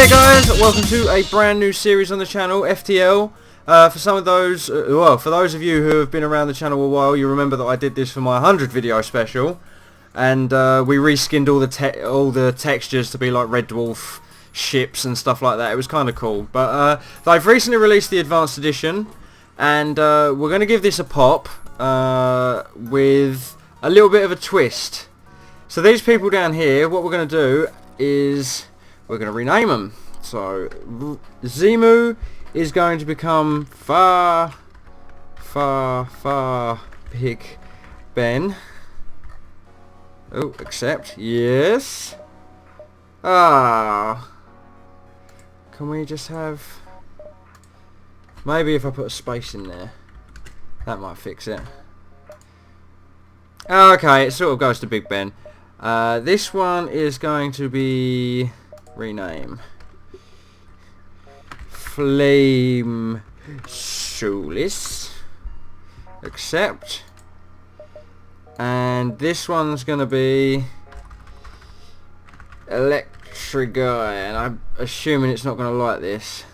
Hey guys, welcome to a brand new series on the channel, FTL. For some of those, for those of you who have been around the channel a while, you remember that I did this for my 100 video special, and we reskinned all the textures to be like Red Dwarf ships and stuff like that. It was kind of cool. But they've recently released the Advanced Edition, and we're going to give this a pop with a little bit of a twist. So these people down here, what we're going to do is we're going to rename them. So Zemu is going to become Far Big Ben. Oh, accept. Yes. Ah. Can we just have... Maybe if I put a space in there, that might fix it. Okay, it sort of goes to Big Ben. This one is going to be... rename. Flame Soulless. Accept. And this one's gonna be Electric Guy, and I'm assuming it's not gonna like this.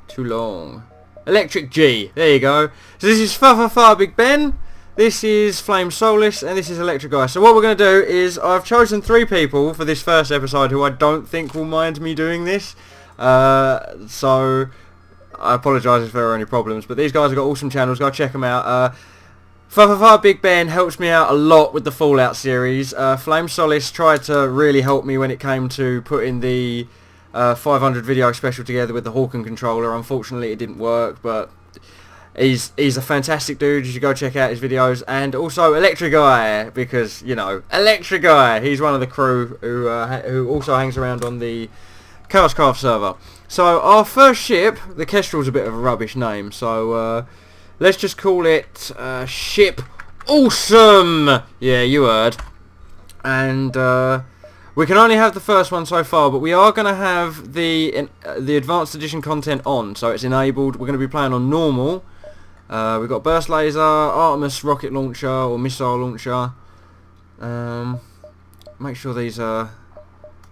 Too long. Electric G. There you go. So this is Far Big Ben. This is Flame Soulless, and this is Electric Guy. So what we're going to do is I've chosen 3 people for this first episode who I don't think will mind me doing this. So I apologise if there are any problems, but these guys have got awesome channels. Go check them out. Far Big Ben helps me out a lot with the Fallout series. Flame Soulless tried to really help me when it came to putting the 500 video special together with the Hawken controller. Unfortunately, it didn't work, but... He's a fantastic dude. You should go check out his videos. And also Electric Guy, because, you know, Electric Guy. He's one of the crew who also hangs around on the Chaoscraft server. So our first ship, the Kestrel's a bit of a rubbish name, so let's just call it Ship Awesome. Yeah, you heard. And we can only have the first one so far, but we are going to have the Advanced Edition content on, so it's enabled. We're going to be playing on normal. We've got Burst Laser, Artemis rocket launcher or missile launcher. Make sure these are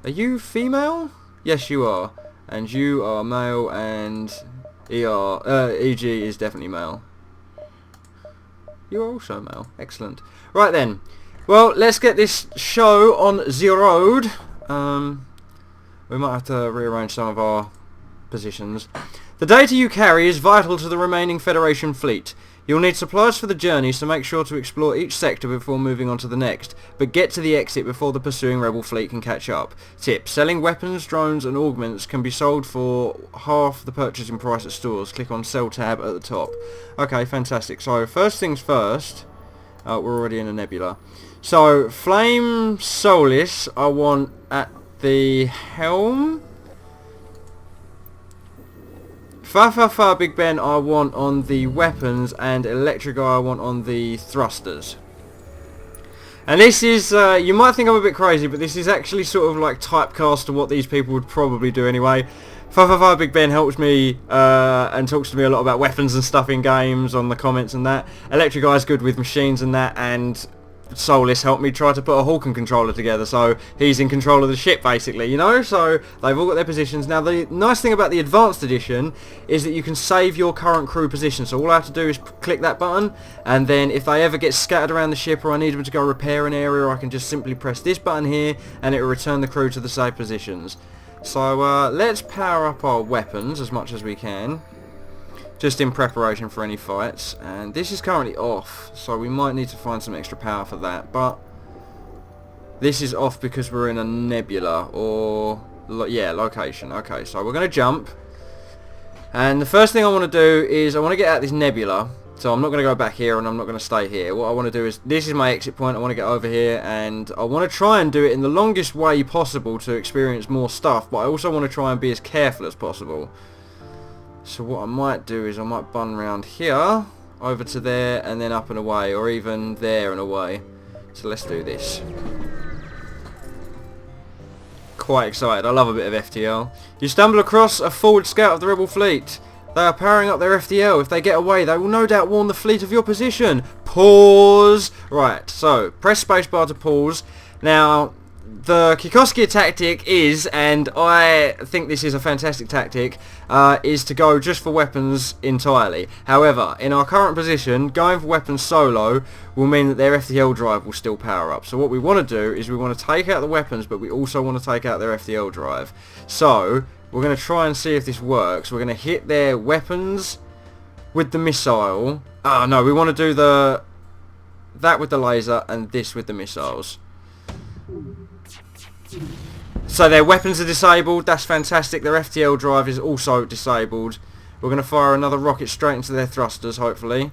you female? Yes, you are. And you are male, and EG is definitely male. You're also male. Excellent. Right then. Well, let's get this show on the road. We might have to rearrange some of our positions. The data you carry is vital to the remaining Federation fleet. You'll need supplies for the journey, so make sure to explore each sector before moving on to the next, but get to the exit before the pursuing rebel fleet can catch up. Tip: selling weapons, drones and augments can be sold for half the purchasing price at stores. Click on Sell tab at the top. Okay, fantastic. So first things first. Oh, we're already in a nebula. So Flame Soulless I want at the helm. Far Big Ben I want on the weapons, and Electric Guy I want on the thrusters. And this is, you might think I'm a bit crazy, but this is actually sort of like typecast to what these people would probably do anyway. Far Big Ben helps me and talks to me a lot about weapons and stuff in games on the comments and that. Electric Guy's good with machines and that, and Soulless helped me try to put a Hawken controller together, so he's in control of the ship basically, you know. So they've all got their positions. Now the nice thing about the Advanced Edition is that you can save your current crew position, so all I have to do is click that button, and then if they ever get scattered around the ship or I need them to go repair an area, I can just simply press this button here and it will return the crew to the safe positions. So let's power up our weapons as much as we can, just in preparation for any fights. And this is currently off, so we might need to find some extra power for that, but this is off because we're in a nebula, or yeah, location. Okay, so we're going to jump, and the first thing I want to do is I want to get out of this nebula. So I'm not going to go back here, and I'm not going to stay here. What I want to do is, this is my exit point. I want to get over here, and I want to try and do it in the longest way possible to experience more stuff, but I also want to try and be as careful as possible. So what I might do is I might bun round here, over to there, and then up and away, or even there and away. So let's do this. Quite excited. I love a bit of FTL. You stumble across a forward scout of the rebel fleet. They are powering up their FTL. If they get away, they will no doubt warn the fleet of your position. Pause. Right, so press spacebar to pause. Now, the Kikoski tactic is, and I think this is a fantastic tactic, is to go just for weapons entirely. However, in our current position, going for weapons solo will mean that their FTL drive will still power up. So what we want to do is we want to take out the weapons, but we also want to take out their FTL drive. So we're going to try and see if this works. We're going to hit their weapons with the missile. Oh no, we want to do that with the laser and this with the missiles. So their weapons are disabled, that's fantastic. Their FTL drive is also disabled. We're going to fire another rocket straight into their thrusters, hopefully.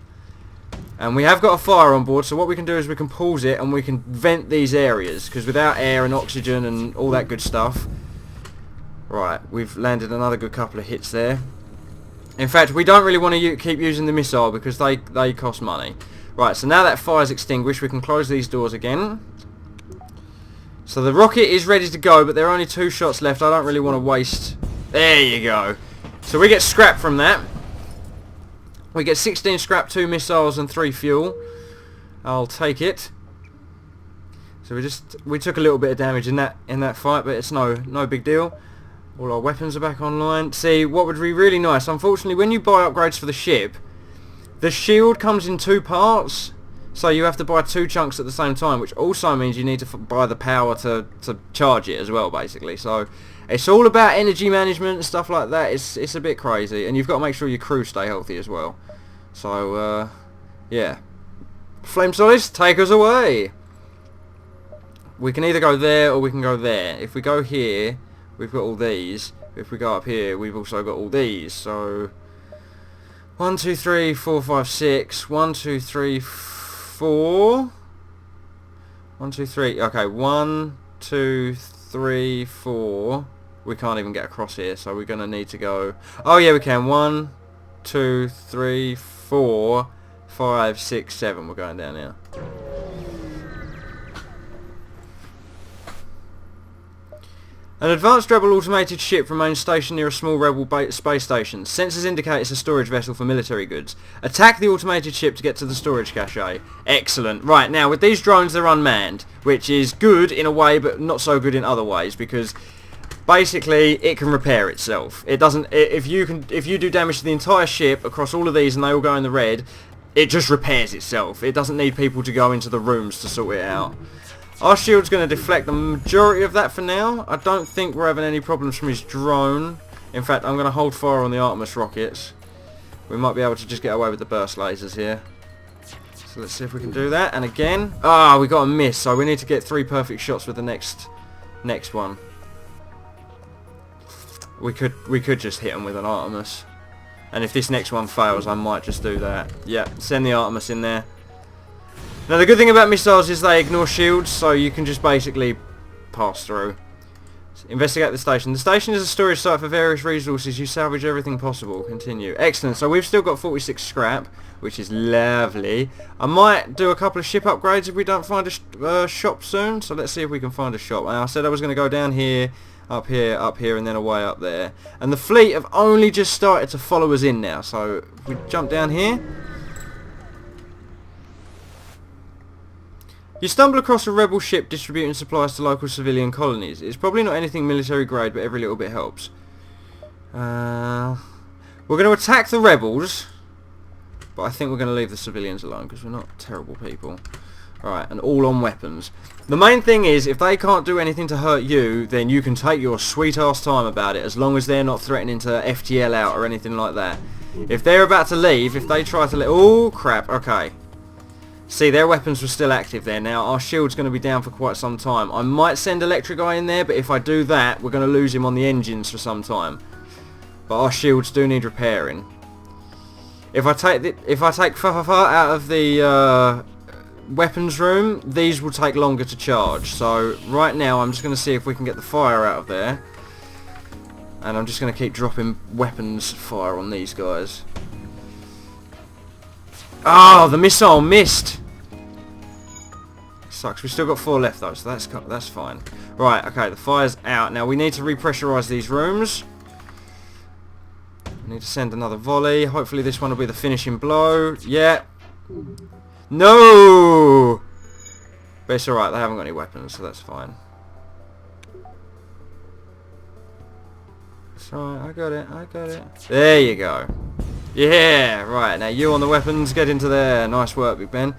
And we have got a fire on board, so what we can do is we can pause it and we can vent these areas, because without air and oxygen and all that good stuff... Right, we've landed another good couple of hits there. In fact, we don't really want to keep using the missile because they cost money. Right, so now that fire's extinguished, we can close these doors again. So the rocket is ready to go, but there are only 2 shots left. I don't really want to waste... There you go. So we get scrap from that. We get 16 scrap, 2 missiles and 3 fuel. I'll take it. So we took a little bit of damage in that fight, but it's no big deal. All our weapons are back online. See, what would be really nice, unfortunately, when you buy upgrades for the ship, the shield comes in 2 parts. So you have to buy 2 chunks at the same time, which also means you need to buy the power to charge it as well, basically. So it's all about energy management and stuff like that. It's a bit crazy, and you've got to make sure your crew stay healthy as well. So yeah, Flame Solids, take us away. We can either go there or we can go there. If we go here, we've got all these. If we go up here, we've also got all these. So 1, 2, 3, 4, 5, 6. 1, 2, 3, 4. 1, 2, 3. Okay, 1, 2, 3, 4. We can't even get across here, so we're gonna need to go. Oh yeah, we can. 1, 2, 3, 4, 5, 6, 7. We're going down here. An advanced rebel automated ship remains stationed near a small rebel space station. Sensors indicate it's a storage vessel for military goods. Attack the automated ship to get to the storage cache. Excellent. Right, now with these drones they're unmanned, which is good in a way but not so good in other ways, because basically it can repair itself. It doesn't... If you do damage to the entire ship across all of these and they all go in the red, it just repairs itself. It doesn't need people to go into the rooms to sort it out. Our shield's going to deflect the majority of that for now. I don't think we're having any problems from his drone. In fact, I'm going to hold fire on the Artemis rockets. We might be able to just get away with the burst lasers here. So let's see if we can do that. And again, we got a miss. So we need to get 3 perfect shots with the next one. We could just hit him with an Artemis. And if this next one fails, I might just do that. Yeah, send the Artemis in there. Now the good thing about missiles is they ignore shields, so you can just basically pass through. Investigate the station. The station is a storage site for various resources. You salvage everything possible. Continue. Excellent. So we've still got 46 scrap, which is lovely. I might do a couple of ship upgrades if we don't find a shop soon. So let's see if we can find a shop. And I said I was going to go down here, up here, and then away up there. And the fleet have only just started to follow us in now. So if we jump down here. You stumble across a rebel ship distributing supplies to local civilian colonies. It's probably not anything military grade, but every little bit helps. We're going to attack the rebels, but I think we're going to leave the civilians alone because we're not terrible people. Right, and all on weapons. The main thing is, if they can't do anything to hurt you, then you can take your sweet ass time about it, as long as they're not threatening to FTL out or anything like that. If they're about to leave, if they try to let... Oh, crap, okay. See, their weapons were still active there. Now, our shield's going to be down for quite some time. I might send Electric Eye in there, but if I do that, we're going to lose him on the engines for some time. But our shields do need repairing. If I take out of the weapons room, these will take longer to charge. So, right now, I'm just going to see if we can get the fire out of there. And I'm just going to keep dropping weapons fire on these guys. Oh, the missile missed! Sucks. We've still got 4 left though, so that's fine. Right, okay, the fire's out. Now we need to repressurize these rooms. We need to send another volley. Hopefully this one will be the finishing blow. Yeah. No! But it's alright, they haven't got any weapons, so that's fine. It's alright, I got it, I got it. There you go. Yeah, right, now you on the weapons, get into there. Nice work, Big Ben.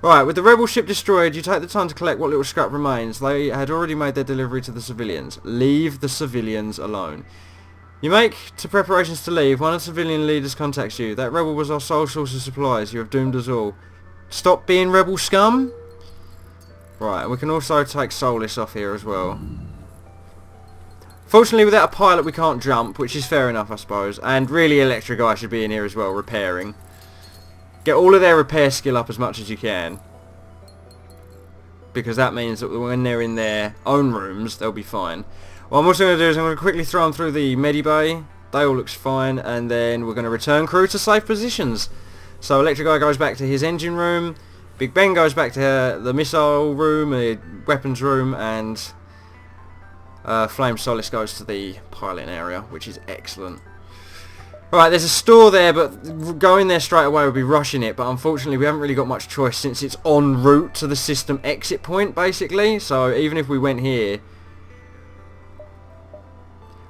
Right, with the rebel ship destroyed, you take the time to collect what little scrap remains. They had already made their delivery to the civilians. Leave the civilians alone. You make to preparations to leave. One of the civilian leaders contacts you. That rebel was our sole source of supplies. You have doomed us all. Stop being rebel scum. Right, and we can also take Soulless off here as well. Fortunately, without a pilot, we can't jump, which is fair enough, I suppose. And really, Electric Guy should be in here as well, repairing. Get all of their repair skill up as much as you can. Because that means that when they're in their own rooms, they'll be fine. What I'm also going to do is I'm going to quickly throw them through the medibay. They all looks fine. And then we're going to return crew to safe positions. So Electric Guy goes back to his engine room. Big Ben goes back to the missile room, the weapons room. And Flame Solace goes to the piloting area, which is excellent. Right, there's a store there, but going there straight away would be rushing it. But unfortunately, we haven't really got much choice since it's en route to the system exit point, basically. So even if we went here,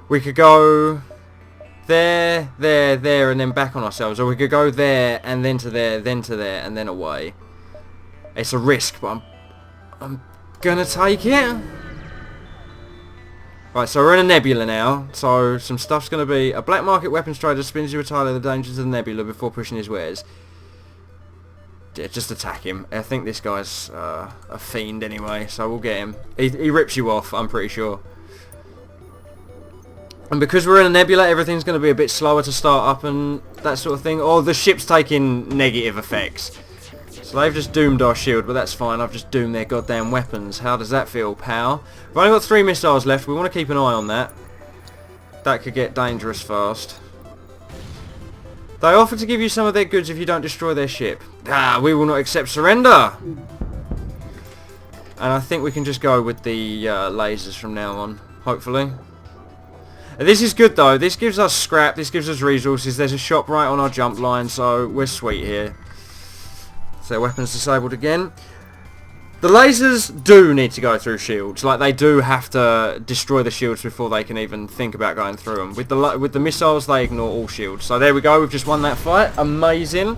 we could go there, there, and then back on ourselves. Or we could go there, and then to there, then to there, and then away. It's a risk, but I'm gonna take it. Right, so we're in a nebula now, so some stuff's going to be... A black market weapons trader spins you a tile of the dangers of the nebula before pushing his wares. Yeah, just attack him. I think this guy's a fiend anyway, so we'll get him. He rips you off, I'm pretty sure. And because we're in a nebula, everything's going to be a bit slower to start up and that sort of thing. Oh, the ship's taking negative effects. So they've just doomed our shield, but that's fine. I've just doomed their goddamn weapons. How does that feel, pal? We've only got 3 missiles left. We want to keep an eye on that. That could get dangerous fast. They offer to give you some of their goods if you don't destroy their ship. Ah, we will not accept surrender! And I think we can just go with the lasers from now on, hopefully. This is good though. This gives us scrap. This gives us resources. There's a shop right on our jump line, so we're sweet here. So weapons disabled again. The lasers do need to go through shields. Like, they do have to destroy the shields before they can even think about going through them. With the missiles, they ignore all shields. So there we go. We've just won that fight. Amazing.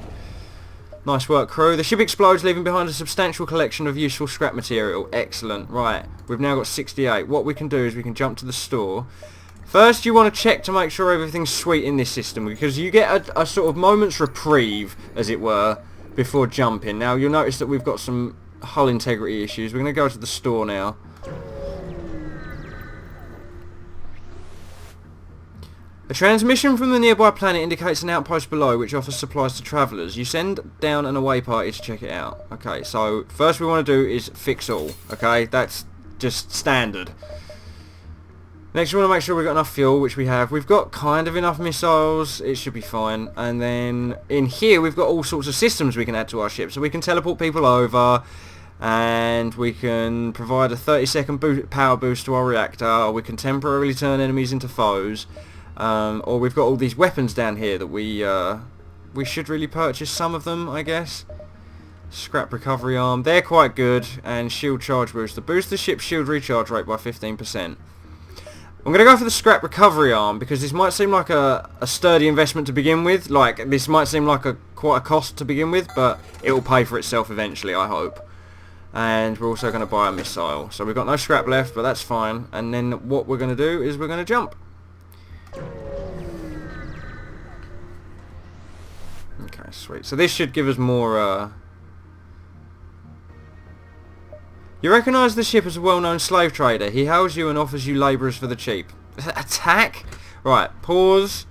Nice work, crew. The ship explodes, leaving behind a substantial collection of useful scrap material. Excellent. Right. We've now got 68. What we can do is we can jump to the store. First, you want to check to make sure everything's sweet in this system, because you get a sort of moment's reprieve, as it were, before jumping. Now you'll notice that we've got some hull integrity issues. We're going to go to the store now. A transmission from the nearby planet indicates an outpost below which offers supplies to travellers. You send down an away party to check it out. Okay, so first we want to do is fix all. Okay, that's just standard. Next we want to make sure we've got enough fuel, which we have. We've got kind of enough missiles, it should be fine. And then in here we've got all sorts of systems we can add to our ship. So we can teleport people over, and we can provide a 30-second power boost to our reactor, or we can temporarily turn enemies into foes. Or we've got all these weapons down here that we should really purchase some of them, I guess. Scrap recovery arm, they're quite good, and shield charge booster. Boost the ship's shield recharge rate by 15%. I'm going to go for the scrap recovery arm because this might seem like a sturdy investment to begin with. Like, this might seem like quite a cost to begin with, but it will pay for itself eventually, I hope. And we're also going to buy a missile. So we've got no scrap left, but that's fine. And then what we're going to do is we're going to jump. Okay, sweet. So this should give us more... You recognise the ship as a well-known slave trader. He hails you and offers you labourers for the cheap. Attack? Right, pause.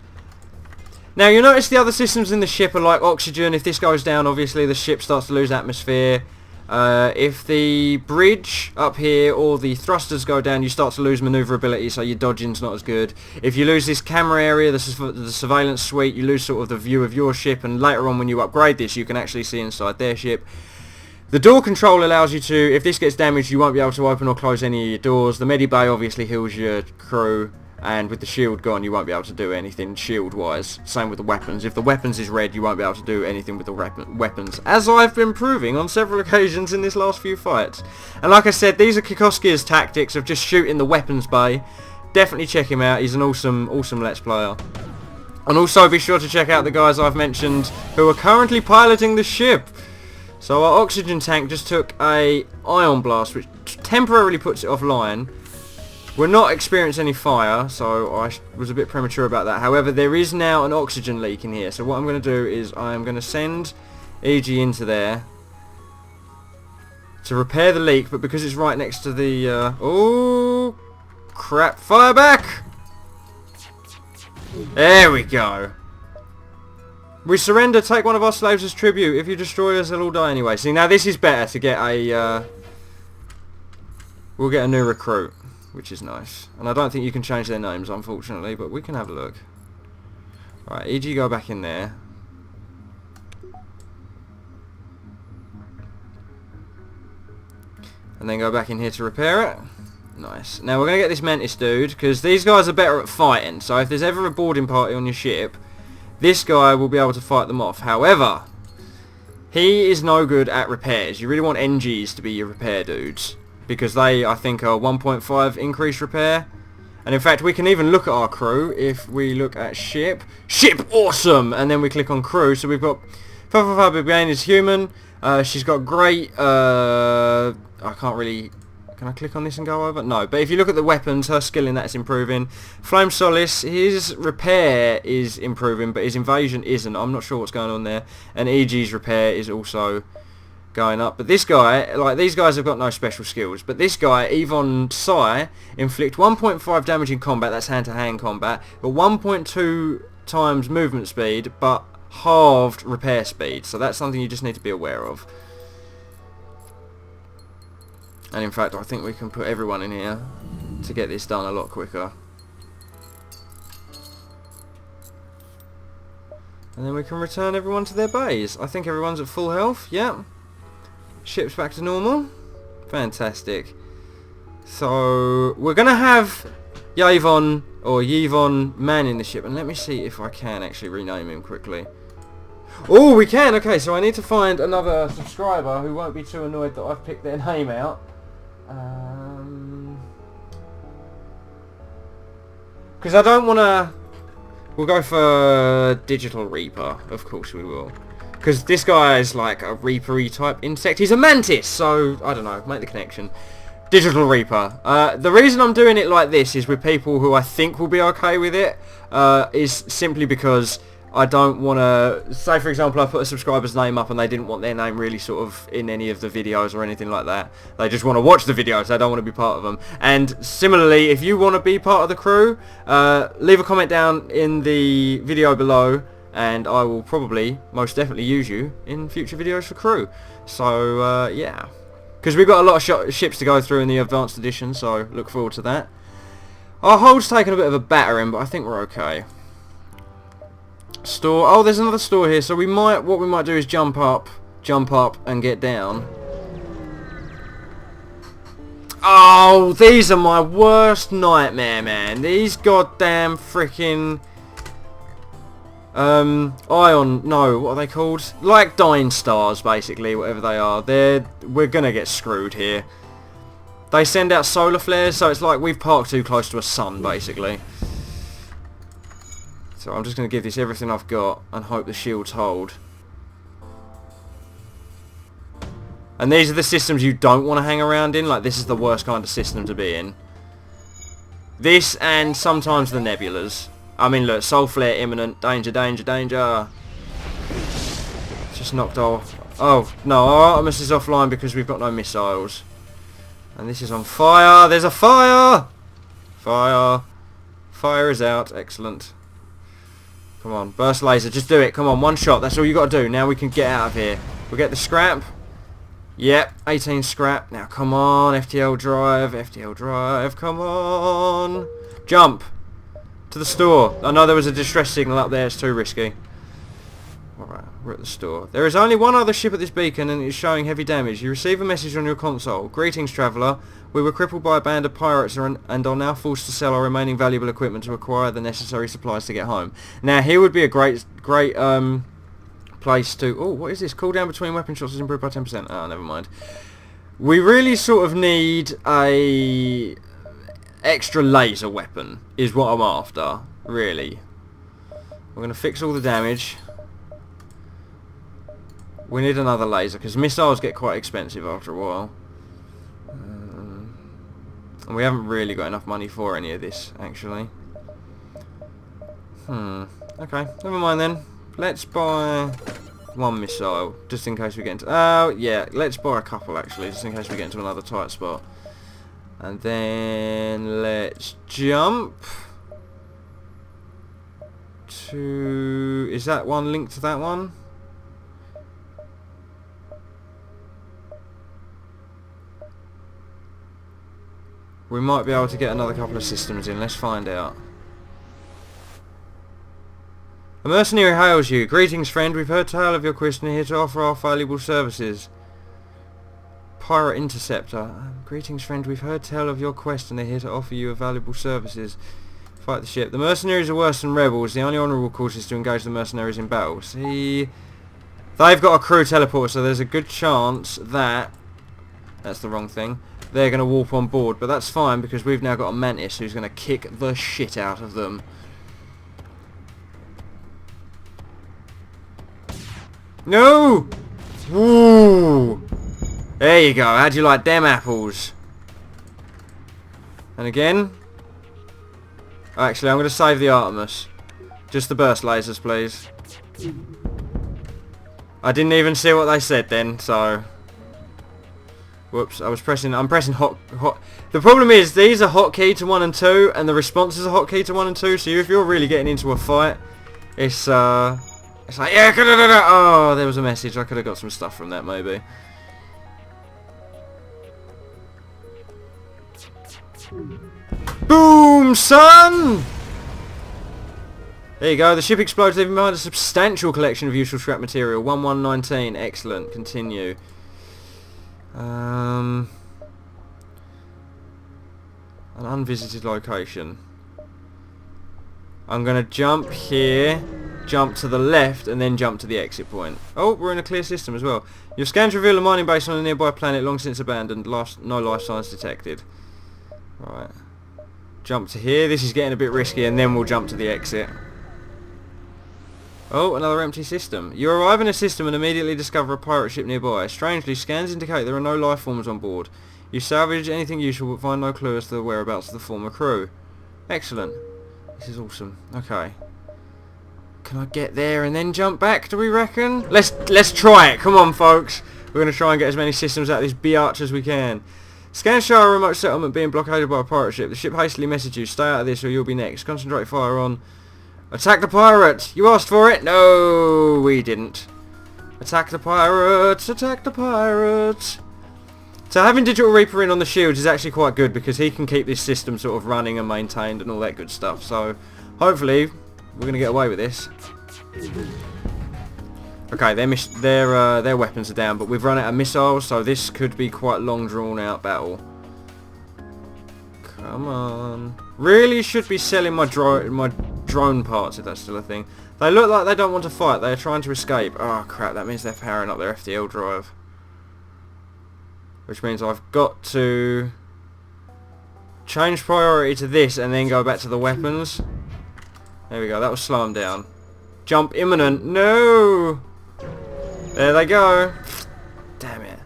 Now you'll notice the other systems in the ship are like oxygen. If this goes down, obviously the ship starts to lose atmosphere. If the bridge up here or the thrusters go down, you start to lose manoeuvrability, so your dodging's not as good. If you lose this camera area, the surveillance suite, you lose sort of the view of your ship, and later on when you upgrade this, you can actually see inside their ship. The door control allows you to, if this gets damaged, you won't be able to open or close any of your doors. The medibay obviously heals your crew, and with the shield gone, you won't be able to do anything shield-wise. Same with the weapons. If the weapons is red, you won't be able to do anything with the weapons, as I've been proving on several occasions in this last few fights. And like I said, these are Kikoski's tactics of just shooting the weapons bay, definitely check him out. He's an awesome Let's Player. And also be sure to check out the guys I've mentioned who are currently piloting the ship. So our oxygen tank just took a ion blast, which temporarily puts it offline. We're not experiencing any fire, so I was a bit premature about that. However, there is now an oxygen leak in here. So what I'm going to do is I'm going to send EG into there to repair the leak, but because it's right next to the... oh, crap. Fire back! There we go. We surrender, take one of our slaves as tribute. If you destroy us, they'll all die anyway. See, now this is better to get a... we'll get a new recruit, which is nice. And I don't think you can change their names, unfortunately, but we can have a look. Right, EG, go back in there. And then go back in here to repair it. Nice. Now we're going to get this Mantis dude, because these guys are better at fighting. So if there's ever a boarding party on your ship, this guy will be able to fight them off. However, he is no good at repairs. You really want NGs to be your repair dudes, because they, I think, are 1.5 increased repair. And in fact, we can even look at our crew if we look at ship. Ship awesome! And then we click on crew. So we've got 555 Big is human. She's got great... I can't really... Can I click on this and go over? No, but if you look at the weapons, her skill in that is improving. Flame Solace, his repair is improving, but his invasion isn't. I'm not sure what's going on there. And EG's repair is also going up. But this guy, like, these guys have got no special skills. But this guy, Yvonne Sai, inflict 1.5 damage in combat, that's hand-to-hand combat, but 1.2 times movement speed, but halved repair speed. So that's something you just need to be aware of. And in fact, I think we can put everyone in here to get this done a lot quicker. And then we can return everyone to their bays. I think everyone's at full health. Yep. Ship's back to normal. Fantastic. So, we're going to have Yvonne, or Yvonne, manning the ship. And let me see if I can actually rename him quickly. Oh, we can! Okay, so I need to find another subscriber who won't be too annoyed that I've picked their name out. Because I don't want to... We'll go for DigitalReaper. Of course we will. Because this guy is like a Reaper-y type insect. He's a mantis, so I don't know. Make the connection. DigitalReaper. The reason I'm doing it like this is with people who I think will be okay with it. Is simply because I don't want to... Say, for example, I put a subscriber's name up and they didn't want their name really sort of in any of the videos or anything like that. They just want to watch the videos. They don't want to be part of them. And similarly, if you want to be part of the crew, leave a comment down in the video below and I will probably, most definitely use you in future videos for crew. So, yeah. Because we've got a lot of ships to go through in the Advanced Edition, so look forward to that. Our hold's taken a bit of a battering, but I think we're okay. Store. Oh, there's another store here. So we might, what we might do is jump up, and get down. Oh, these are my worst nightmare, man. These goddamn freaking ion. No, what are they called? Like dying stars, basically, whatever they are. We're gonna get screwed here. They send out solar flares, so it's like we've parked too close to a sun, basically. So I'm just going to give this everything I've got and hope the shields hold. And these are the systems you don't want to hang around in. Like, this is the worst kind of system to be in. This and sometimes the nebulas. I mean, look, soul flare imminent. Danger, danger, danger. Just knocked off. Oh, no, our Artemis is offline because we've got no missiles. And this is on fire. There's a fire! Fire. Fire is out. Excellent. Come on, burst laser, just do it. Come on, one shot, that's all you got to do. Now we can get out of here. We'll get the scrap. Yep, 18 scrap. Now come on, FTL drive, come on. Jump to the store. I know there was a distress signal up there, it's too risky. Alright, we're at the store. There is only one other ship at this beacon and it is showing heavy damage. You receive a message on your console. Greetings, traveller. We were crippled by a band of pirates and are now forced to sell our remaining valuable equipment to acquire the necessary supplies to get home. Now, here would be a great place to... Oh, what is this? Cooldown between weapon shots is improved by 10%. Oh, never mind. We really sort of need a extra laser weapon is what I'm after, really. We're going to fix all the damage. We need another laser, because missiles get quite expensive after a while. And we haven't really got enough money for any of this, actually. Okay, never mind then. Let's buy one missile, just in case we get into... Oh, yeah, let's buy a couple, actually, just in case we get into another tight spot. And then let's jump to... Is that one linked to that one? We might be able to get another couple of systems in. Let's find out. A mercenary hails you. Greetings, friend. We've heard tale of your quest and are here to offer our valuable services. Pirate Interceptor. Greetings, friend. We've heard tell of your quest and they're here to offer you valuable services. Fight the ship. The mercenaries are worse than rebels. The only honourable course is to engage the mercenaries in battle. See, they've got a crew teleporter, so there's a good chance that... That's the wrong thing. They're going to warp on board, but that's fine because we've now got a Mantis who's going to kick the shit out of them. No! Woo! There you go. How'd you like them apples? And again. Oh, actually, I'm going to save the Artemis. Just the burst lasers, please. I didn't even see what they said then, so... Whoops, I'm pressing hot. The problem is, these are hotkey to 1 and 2, and the responses are hotkey to 1 and 2, so if you're really getting into a fight, it's like, yeah, oh, there was a message. I could have got some stuff from that, maybe. Boom, son! There you go, the ship explodes, leaving behind a substantial collection of useful scrap material. 1119, excellent, continue. An unvisited location. I'm going to jump here, jump to the left, and then jump to the exit point. Oh, we're in a clear system as well. Your scans reveal a mining base on a nearby planet long since abandoned. No life signs detected. Right. Jump to here. This is getting a bit risky, and then we'll jump to the exit. Oh, another empty system. You arrive in a system and immediately discover a pirate ship nearby. Strangely, scans indicate there are no life forms on board. You salvage anything useful but find no clue as to the whereabouts of the former crew. Excellent. This is awesome. Okay. Can I get there and then jump back, do we reckon? Let's try it. Come on, folks. We're going to try and get as many systems out of this biatch as we can. Scans show a remote settlement being blockaded by a pirate ship. The ship hastily messages you, stay out of this or you'll be next. Concentrate fire on... Attack the pirates! You asked for it? No, we didn't. Attack the pirates! Attack the pirates! So having DigitalReaper in on the shields is actually quite good because he can keep this system sort of running and maintained and all that good stuff. So hopefully we're going to get away with this. Okay, their weapons are down, but we've run out of missiles, so this could be quite long drawn out battle. Come on. Really should be selling my drone parts if that's still a thing. They look like they don't want to fight. They are trying to escape. Oh crap, that means they're powering up their FTL drive. Which means I've got to change priority to this and then go back to the weapons. There we go, that will slow them down. Jump imminent. No! There they go. Damn it.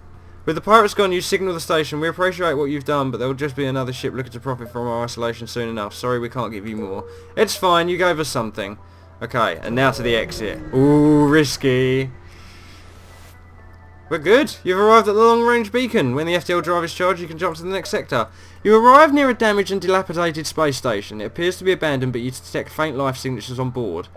With the pirates gone, you signal the station. We appreciate what you've done, but there will just be another ship looking to profit from our isolation soon enough. Sorry, we can't give you more. It's fine, you gave us something. Okay, and now to the exit. Ooh, risky. We're good. You've arrived at the long-range beacon. When the FTL drive is charged, you can jump to the next sector. You arrive near a damaged and dilapidated space station. It appears to be abandoned, but you detect faint life signatures on board.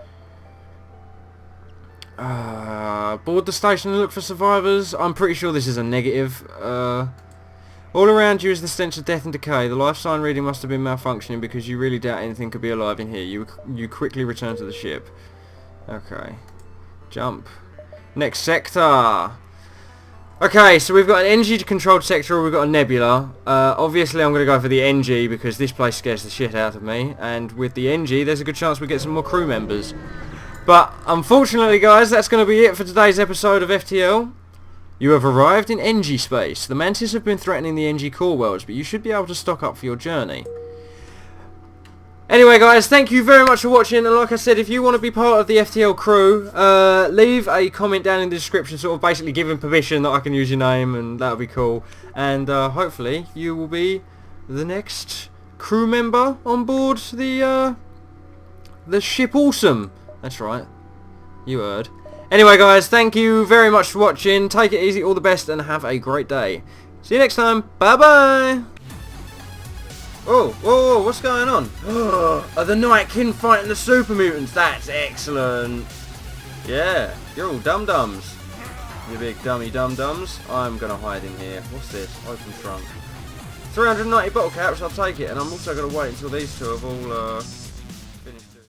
Board the station and look for survivors. I'm pretty sure this is a negative. All around you is the stench of death and decay. The life sign reading must have been malfunctioning because you really doubt anything could be alive in here. You quickly return to the ship. Okay. Jump. Next sector. Okay, so we've got an NG controlled sector or we've got a nebula. Obviously I'm going to go for the NG because this place scares the shit out of me. And with the NG there's a good chance we get some more crew members. But unfortunately guys, that's going to be it for today's episode of FTL. You have arrived in NG space. The Mantis have been threatening the NG core worlds, but you should be able to stock up for your journey. Anyway guys, thank you very much for watching, and like I said, if you want to be part of the FTL crew, leave a comment down in the description, sort of basically giving permission that I can use your name, and that would be cool. And hopefully you will be the next crew member on board the ship Awesome. That's right, you heard. Anyway guys, thank you very much for watching, take it easy, all the best, and have a great day. See you next time, bye bye! Oh, whoa, what's going on? The Night King fighting the Super Mutants. That's excellent. Yeah, you're all dum-dums. You big dummy dum-dums. I'm going to hide in here. What's this? Open trunk. 390 bottle caps, I'll take it. And I'm also going to wait until these two have all